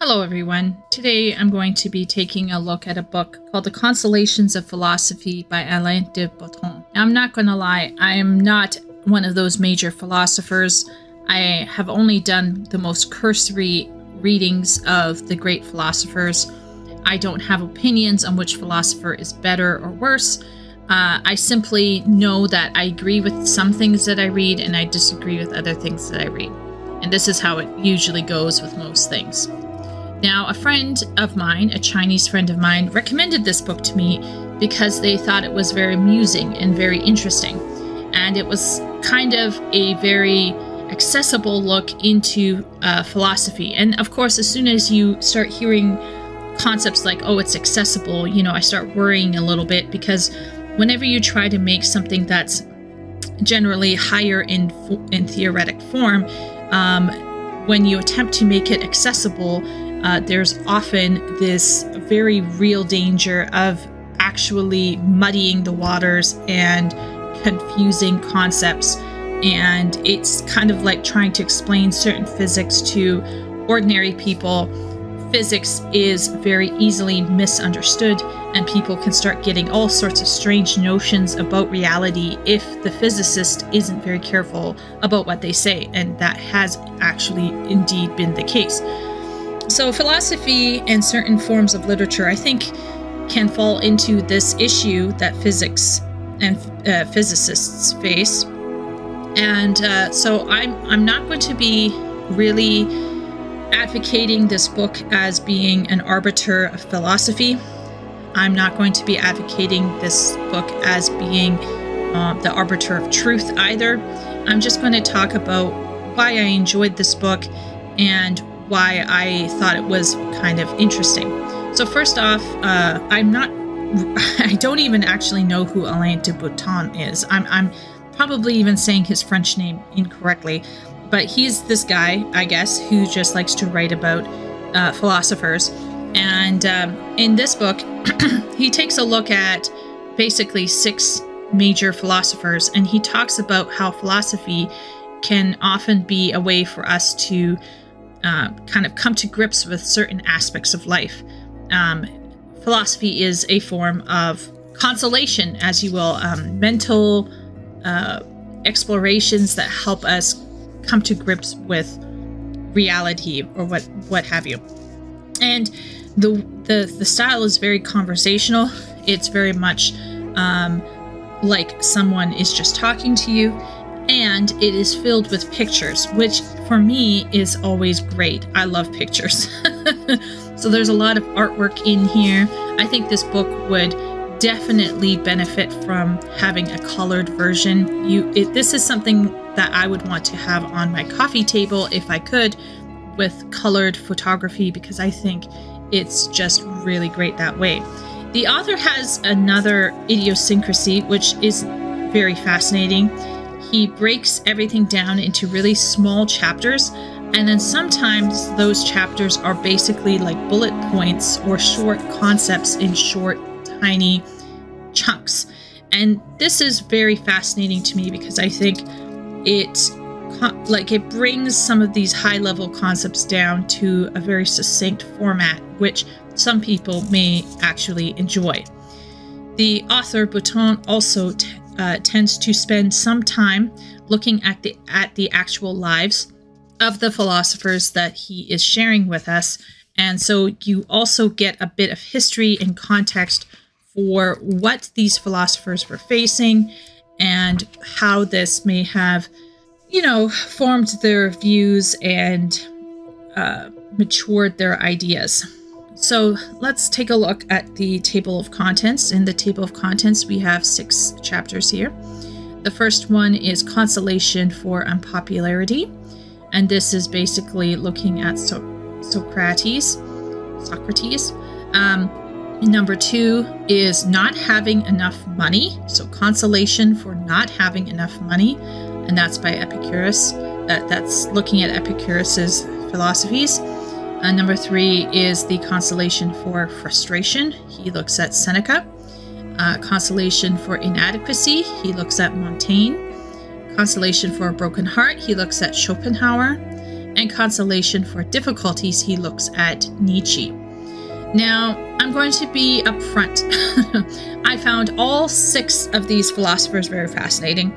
Hello everyone. Today I'm going to be taking a look at a book called The Consolations of Philosophy by Alain de Botton. Now, I'm not going to lie, I am not one of those major philosophers. I have only done the most cursory readings of the great philosophers. I don't have opinions on which philosopher is better or worse. I simply know that I agree with some things that I read and I disagree with other things that I read. And this is how it usually goes with most things. Now, a friend of mine, a Chinese friend of mine, recommended this book to me because they thought it was very amusing and very interesting. And it was kind of a very accessible look into philosophy. And of course, as soon as you start hearing concepts like, oh, it's accessible, you know, I start worrying a little bit, because whenever you try to make something that's generally higher in theoretic form, when you attempt to make it accessible, there's often this very real danger of actually muddying the waters and confusing concepts. And it's kind of like trying to explain certain physics to ordinary people. Physics is very easily misunderstood, and people can start getting all sorts of strange notions about reality if the physicist isn't very careful about what they say. And that has actually indeed been the case. So philosophy and certain forms of literature, I think, can fall into this issue that physics and physicists face. And so I'm not going to be really advocating this book as being an arbiter of philosophy. I'm not going to be advocating this book as being the arbiter of truth either. I'm just going to talk about why I enjoyed this book and why I thought it was kind of interesting. So first off, I don't even actually know who Alain de Botton is. I'm probably even saying his French name incorrectly, but he's this guy, I guess, who just likes to write about philosophers. And in this book, he takes a look at basically 6 major philosophers, and he talks about how philosophy can often be a way for us to kind of come to grips with certain aspects of life. Philosophy is a form of consolation, as you will, mental explorations that help us come to grips with reality, or what have you. And the style is very conversational. It's very much like someone is just talking to you. And it is filled with pictures, which for me is always great. I love pictures. So there's a lot of artwork in here. I think this book would definitely benefit from having a colored version. This is something that I would want to have on my coffee table if I could, with colored photography, because I think it's just really great that way. The author has another idiosyncrasy, which is very fascinating. He breaks everything down into really small chapters, and then sometimes those chapters are basically like bullet points or short concepts in short, tiny chunks. And this is very fascinating to me because I think it brings some of these high-level concepts down to a very succinct format, which some people may actually enjoy. The author, Botton, also tends to spend some time looking at the actual lives of the philosophers that he is sharing with us. And so you also get a bit of history and context for what these philosophers were facing and how this may have, you know, formed their views and matured their ideas. So let's take a look at the table of contents. In the table of contents, we have 6 chapters here. The first one is Consolation for Unpopularity, and this is basically looking at Socrates. Number 2 is Not Having Enough Money, so Consolation for Not Having Enough Money, and that's by Epicurus. That's looking at Epicurus's philosophies. Number 3 is the Consolation for Frustration. He looks at Seneca. Consolation for Inadequacy. He looks at Montaigne. Consolation for a Broken Heart. He looks at Schopenhauer. and consolation for difficulties, he looks at Nietzsche. Now, I'm going to be upfront. I found all 6 of these philosophers very fascinating,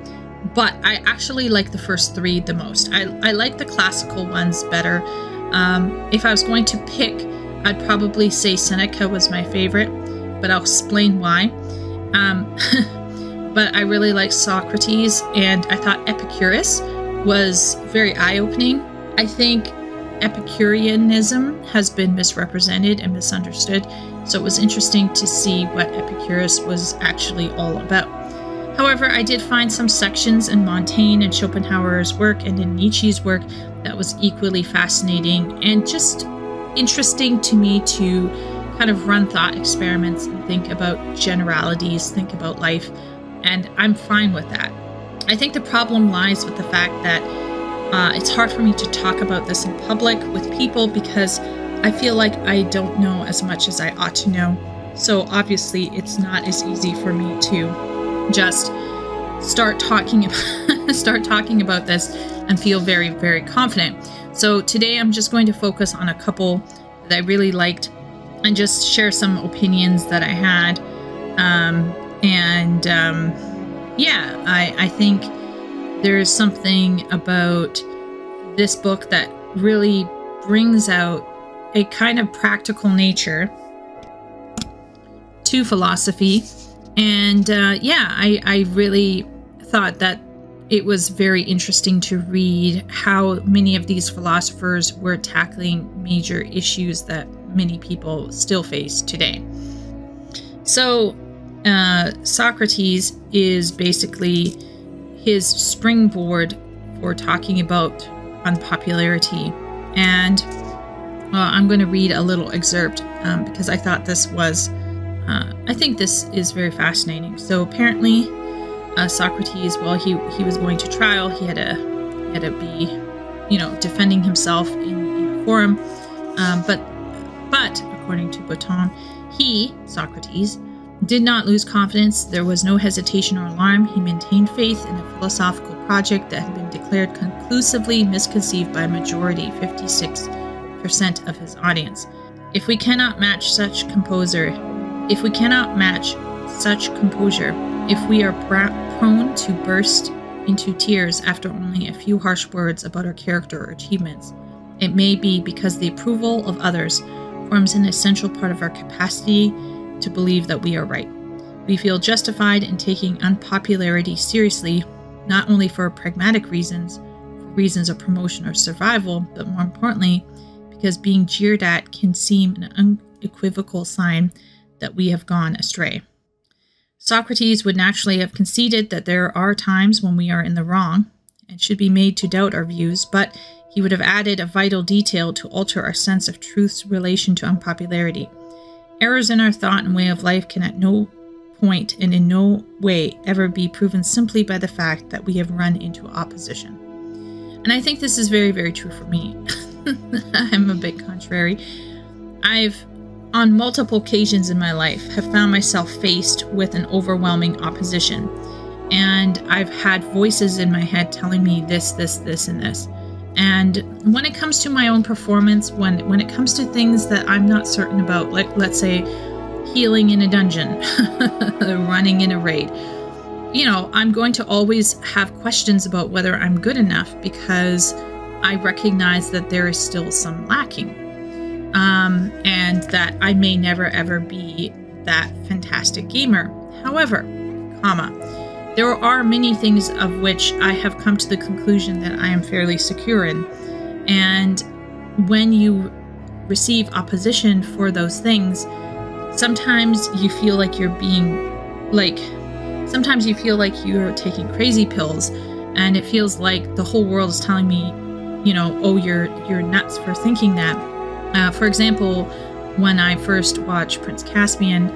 but I actually like the first 3 the most. I like the classical ones better. If I was going to pick, I'd probably say Seneca was my favorite, but I'll explain why. But I really like Socrates, and I thought Epicurus was very eye-opening. I think Epicureanism has been misrepresented and misunderstood, so it was interesting to see what Epicurus was actually all about. However, I did find some sections in Montaigne and Schopenhauer's work and in Nietzsche's work that was equally fascinating and just interesting to me to kind of run thought experiments and think about generalities, think about life, and I'm fine with that. I think the problem lies with the fact that it's hard for me to talk about this in public with people because I feel like I don't know as much as I ought to know. So obviously it's not as easy for me to just start talking about this and feel very, very confident. So today I'm just going to focus on a couple that I really liked and just share some opinions that I had. Yeah, I think there's something about this book that really brings out a kind of practical nature to philosophy. And yeah, I really thought that it was very interesting to read how many of these philosophers were tackling major issues that many people still face today. So Socrates is basically his springboard for talking about unpopularity. And I'm going to read a little excerpt because I thought this was, I think this is very fascinating. So apparently Socrates, while he was going to trial, he had to be, defending himself in a forum. But according to Botton, Socrates, did not lose confidence. There was no hesitation or alarm. He maintained faith in a philosophical project that had been declared conclusively misconceived by a majority, 56% of his audience. If we cannot match such composure, if we are prone to burst into tears after only a few harsh words about our character or achievements, it may be because the approval of others forms an essential part of our capacity to believe that we are right. We feel justified in taking unpopularity seriously, not only for pragmatic reasons, for reasons of promotion or survival, but more importantly, because being jeered at can seem an unequivocal sign that we have gone astray. Socrates would naturally have conceded that there are times when we are in the wrong and should be made to doubt our views, but he would have added a vital detail to alter our sense of truth's relation to unpopularity. Errors in our thought and way of life can at no point and in no way ever be proven simply by the fact that we have run into opposition. And I think this is very, very true for me. I'm a bit contrary. I've, on multiple occasions in my life, have found myself faced with an overwhelming opposition. And I've had voices in my head telling me this, and this. And when it comes to my own performance, when it comes to things that I'm not certain about, like let's say healing in a dungeon, running in a raid, I'm going to always have questions about whether I'm good enough because I recognize that there is still some lacking. And that I may never ever be that fantastic gamer. However, there are many things of which I have come to the conclusion that I am fairly secure in. And when you receive opposition for those things, sometimes you feel like you're taking crazy pills, and it feels like the whole world is telling me, oh, you're nuts for thinking that. For example, when I first watched Prince Caspian,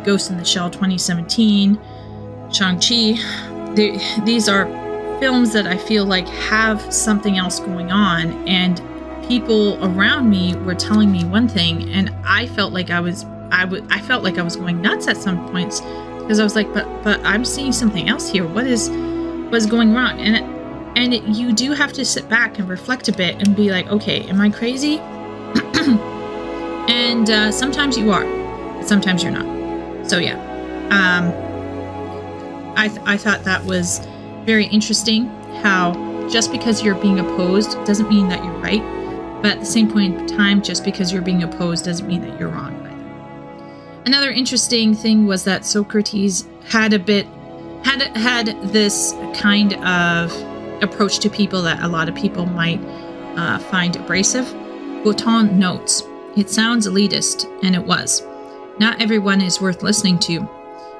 Ghost in the Shell 2017, Shang-Chi, these are films that I feel like have something else going on, and people around me were telling me one thing, and I felt like I was going nuts at some points because I was like, but I'm seeing something else here. What is going wrong? And And you do have to sit back and reflect a bit and be like, okay, am I crazy? And sometimes you are, but sometimes you're not. So yeah, I thought that was very interesting, how just because you're being opposed doesn't mean that you're right, but at the same point in time, just because you're being opposed doesn't mean that you're wrong either. Another interesting thing was that Socrates had this kind of approach to people that a lot of people might find abrasive. Botton notes, "It sounds elitist," and it was. Not everyone is worth listening to.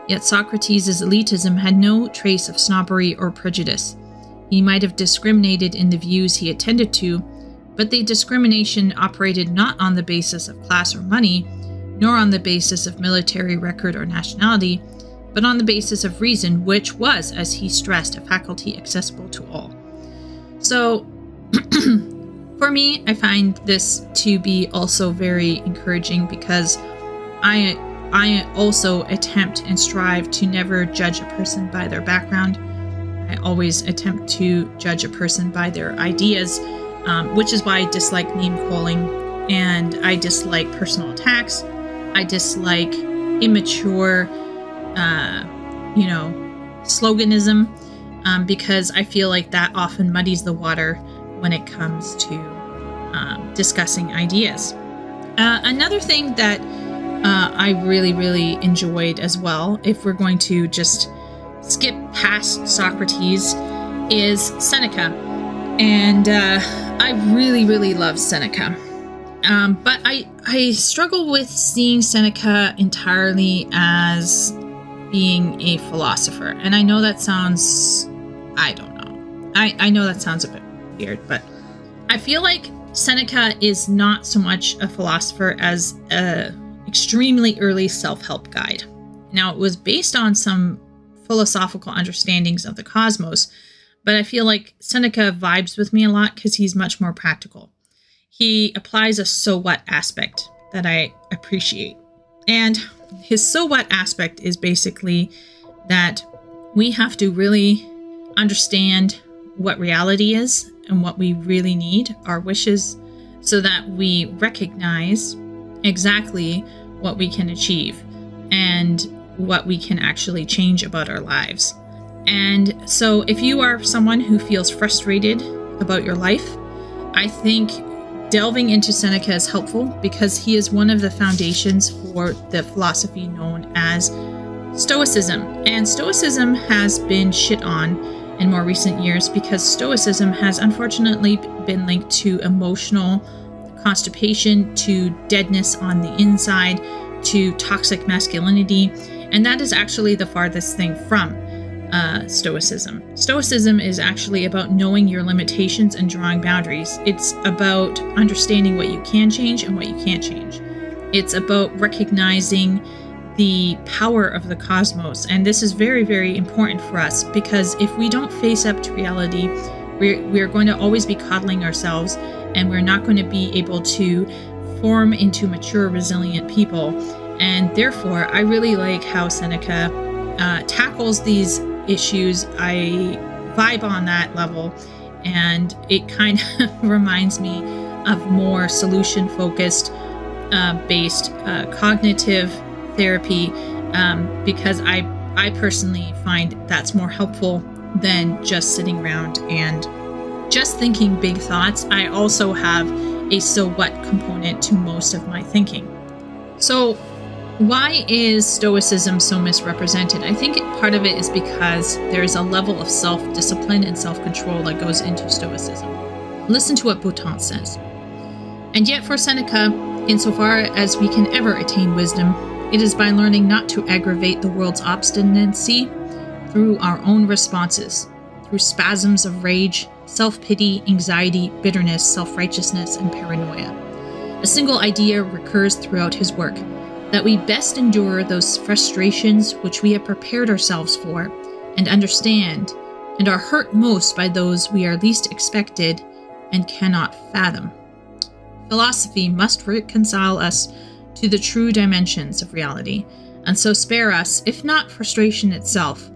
Yet Socrates' elitism had no trace of snobbery or prejudice. He might have discriminated in the views he attended to, but the discrimination operated not on the basis of class or money, nor on the basis of military record or nationality, but on the basis of reason, which was, as he stressed, a faculty accessible to all. So, for me, I find this to be also very encouraging, because I also attempt and strive to never judge a person by their background. I always attempt to judge a person by their ideas, which is why I dislike name calling, and I dislike personal attacks. I dislike immature, sloganism, because I feel like that often muddies the water when it comes to discussing ideas. Another thing that I really enjoyed as well, if we're going to just skip past Socrates, is Seneca. And I really love Seneca. But I struggle with seeing Seneca entirely as being a philosopher. And I know that sounds, I don't know. I know that sounds a bit weird, but I feel like Seneca is not so much a philosopher as a extremely early self-help guide. Now, it was based on some philosophical understandings of the cosmos, but I feel like Seneca vibes with me a lot because he's much more practical. He applies a so what aspect that I appreciate. And his so what aspect is basically that we have to really understand what reality is and what we really need, our wishes, so that we recognize exactly what we can achieve and what we can actually change about our lives. And so if you are someone who feels frustrated about your life, I think delving into Seneca is helpful, because he is one of the foundations for the philosophy known as Stoicism. And Stoicism has been shit on in more recent years because Stoicism has unfortunately been linked to emotional constipation, to deadness on the inside, to toxic masculinity, and that is actually the farthest thing from Stoicism. Stoicism is actually about knowing your limitations and drawing boundaries. It's about understanding what you can change and what you can't change. It's about recognizing the power of the cosmos, and this is very important for us, because if we don't face up to reality, we're going to always be coddling ourselves, and we're not going to be able to form into mature, resilient people. And therefore, I really like how Seneca tackles these issues. I vibe on that level, and it kind of reminds me of more solution-focused based cognitive therapy, because I personally find that's more helpful than just sitting around and just thinking big thoughts. I also have a so what component to most of my thinking. So why is Stoicism so misrepresented? I think part of it is because there's a level of self-discipline and self-control that goes into Stoicism. Listen to what Botton says. And yet for Seneca, insofar as we can ever attain wisdom, it is by learning not to aggravate the world's obstinacy through our own responses, through spasms of rage, self-pity, anxiety, bitterness, self-righteousness, and paranoia. A single idea recurs throughout his work, that we best endure those frustrations which we have prepared ourselves for and understand, and are hurt most by those we are least expected and cannot fathom. Philosophy must reconcile us to the true dimensions of reality, and so spare us, if not frustration itself,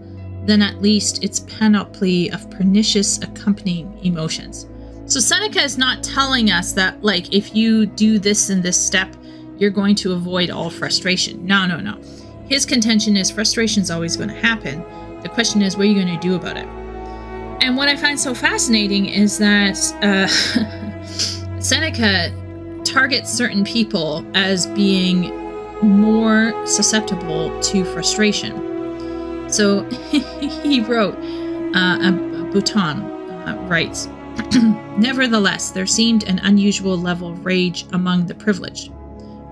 then at least its panoply of pernicious accompanying emotions. So Seneca is not telling us that, like, if you do this and this step, you're going to avoid all frustration. No, no, no. His contention is frustration is always going to happen. The question is, what are you going to do about it? And what I find so fascinating is that Seneca targets certain people as being more susceptible to frustration. So he wrote, Botton writes, nevertheless, there seemed an unusual level of rage among the privileged.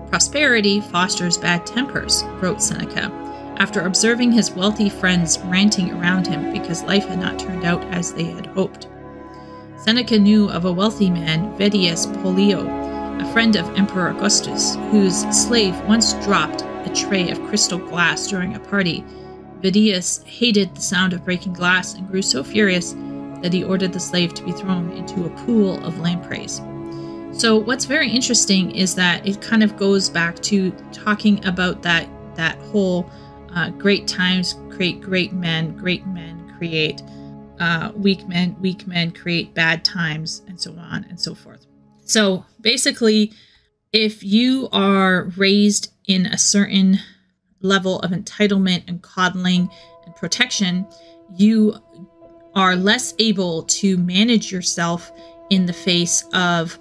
Prosperity fosters bad tempers, wrote Seneca, after observing his wealthy friends ranting around him because life had not turned out as they had hoped. Seneca knew of a wealthy man, Vettius Pollio, a friend of Emperor Augustus, whose slave once dropped a tray of crystal glass during a party. Vettius hated the sound of breaking glass and grew so furious that he ordered the slave to be thrown into a pool of lampreys. So what's very interesting is that it kind of goes back to talking about that whole great times create great men create weak men create bad times, and so on and so forth. So basically, if you are raised in a certain level of entitlement and coddling and protection, you are less able to manage yourself in the face of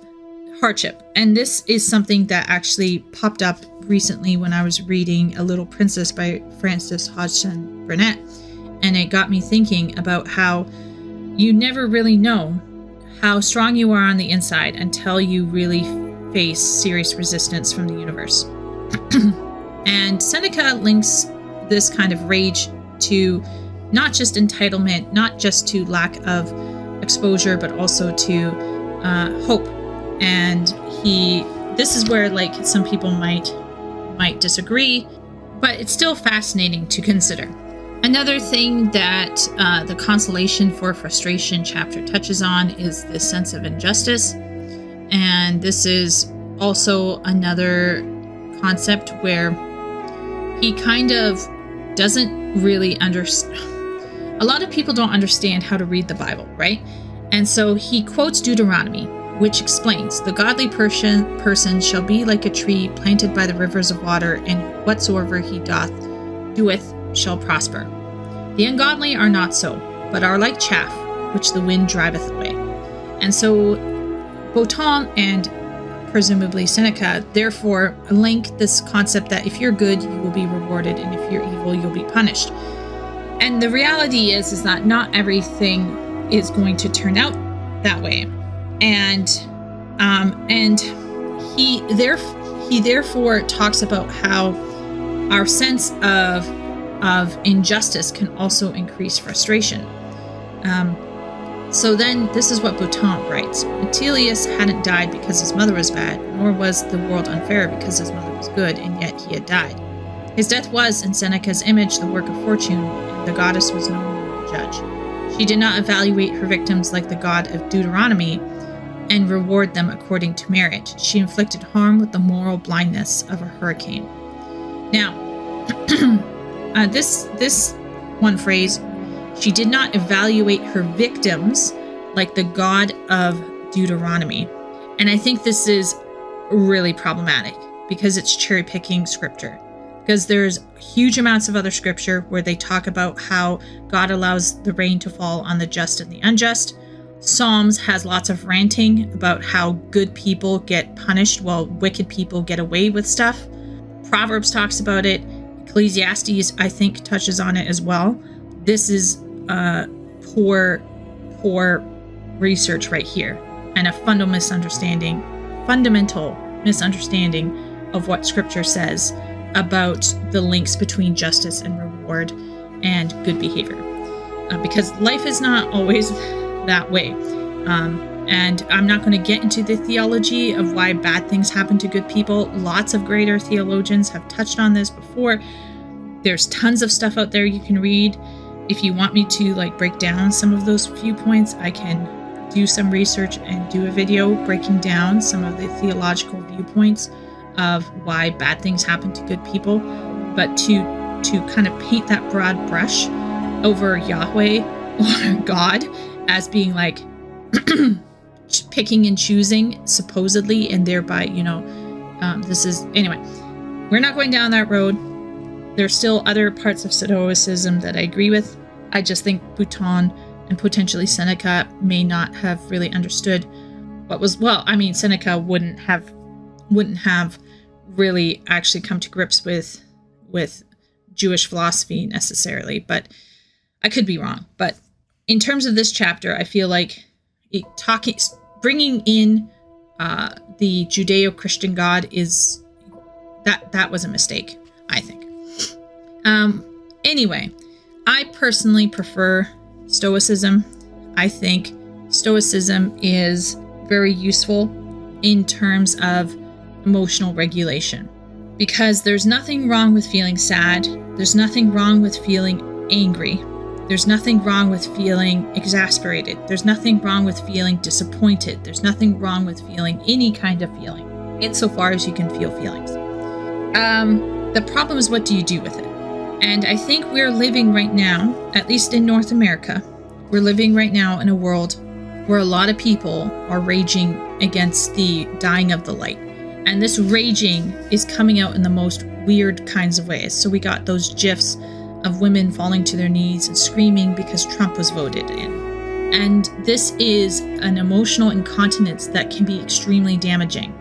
hardship. And this is something that actually popped up recently when I was reading A Little Princess by Frances Hodgson Burnett. And it got me thinking about how you never really know how strong you are on the inside until you really face serious resistance from the universe. And Seneca links this kind of rage to not just entitlement, not just to lack of exposure, but also to hope. And this is where, like, some people might disagree, but it's still fascinating to consider. Another thing that the Consolation for Frustration chapter touches on is this sense of injustice. And this is also another concept where he kind of doesn't really understand. A lot of people don't understand how to read the Bible, right? And so he quotes Deuteronomy, which explains, the godly person shall be like a tree planted by the rivers of water, and whatsoever he doeth shall prosper. The ungodly are not so, but are like chaff, which the wind driveth away. And so Botton and presumably Seneca therefore link this concept that if you're good, you will be rewarded, and if you're evil, you'll be punished. And the reality is that not everything is going to turn out that way. And he therefore talks about how our sense of injustice can also increase frustration. So then this is what Botton writes. Metilius hadn't died because his mother was bad, nor was the world unfair because his mother was good, and yet he had died. His death was, in Seneca's image, the work of fortune, and the goddess was no moral judge. She did not evaluate her victims like the god of Deuteronomy and reward them according to merit. She inflicted harm with the moral blindness of a hurricane. Now, this one phrase, she did not evaluate her victims like the god of Deuteronomy. And I think this is really problematic because it's cherry-picking scripture. Because there's huge amounts of other scripture where they talk about how God allows the rain to fall on the just and the unjust. Psalms has lots of ranting about how good people get punished while wicked people get away with stuff. Proverbs talks about it. Ecclesiastes, I think, touches on it as well. This is poor research right here, and a fundamental misunderstanding of what scripture says about the links between justice and reward and good behavior. Because life is not always that way. And I'm not going to get into the theology of why bad things happen to good people. Lots of greater theologians have touched on this before. There's tons of stuff out there you can read. If you want me to break down some of those viewpoints, I can do some research and do a video breaking down some of the theological viewpoints of why bad things happen to good people. But to kind of paint that broad brush over Yahweh or God as being like picking and choosing, supposedly, and thereby, you know, anyway, we're not going down that road. There's still other parts of Stoicism that I agree with. I just think Botton and potentially Seneca may not have really understood what was, well, I mean, Seneca wouldn't have really actually come to grips with Jewish philosophy necessarily, but I could be wrong. But in terms of this chapter, I feel like bringing in the Judeo-Christian God is that was a mistake, I think. Anyway, I personally prefer Stoicism. I think Stoicism is very useful in terms of emotional regulation, because there's nothing wrong with feeling sad. There's nothing wrong with feeling angry. There's nothing wrong with feeling exasperated. There's nothing wrong with feeling disappointed. There's nothing wrong with feeling any kind of feeling, insofar as you can feel feelings. The problem is, what do you do with it? And I think we're living right now, at least in North America, we're living right now in a world where a lot of people are raging against the dying of the light. And this raging is coming out in the most weird kinds of ways. So we got those GIFs of women falling to their knees and screaming because Trump was voted in. And this is an emotional incontinence that can be extremely damaging.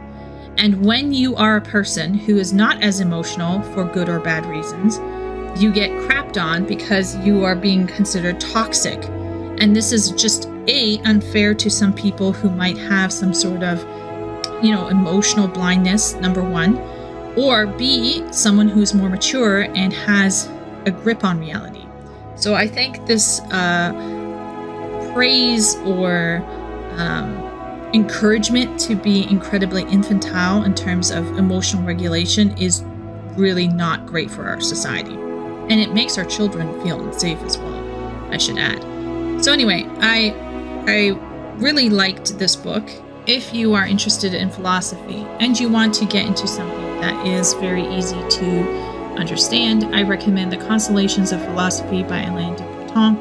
And when you are a person who is not as emotional for good or bad reasons, you get crapped on because you are being considered toxic. And this is just A, unfair to some people who might have some sort of, you know, emotional blindness, number one, or B, someone who's more mature and has a grip on reality. So I think this praise or encouragement to be incredibly infantile in terms of emotional regulation is really not great for our society. And it makes our children feel unsafe as well, I should add. So anyway, I really liked this book. If you are interested in philosophy and you want to get into something that is very easy to understand, I recommend The Consolations of Philosophy by Alain de Botton.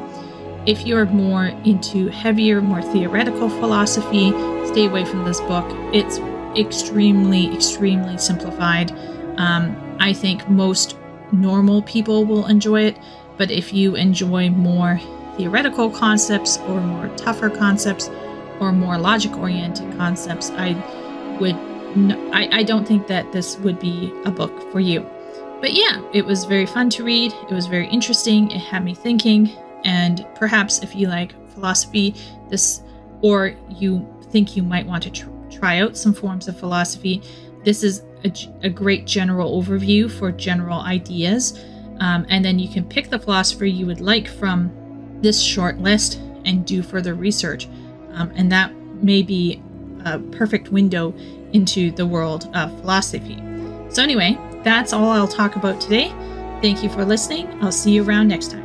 If you're more into heavier, more theoretical philosophy, stay away from this book. It's extremely, extremely simplified. I think most normal people will enjoy it, but if you enjoy more theoretical concepts or more tougher concepts or more logic-oriented concepts, I don't think that this would be a book for you. But yeah, it was very fun to read. It was very interesting. It had me thinking. And perhaps if you like philosophy, or you think you might want to try out some forms of philosophy, this is a great general overview for general ideas. And then you can pick the philosopher you would like from this short list and do further research. And that may be a perfect window into the world of philosophy. So anyway, that's all I'll talk about today. Thank you for listening. I'll see you around next time.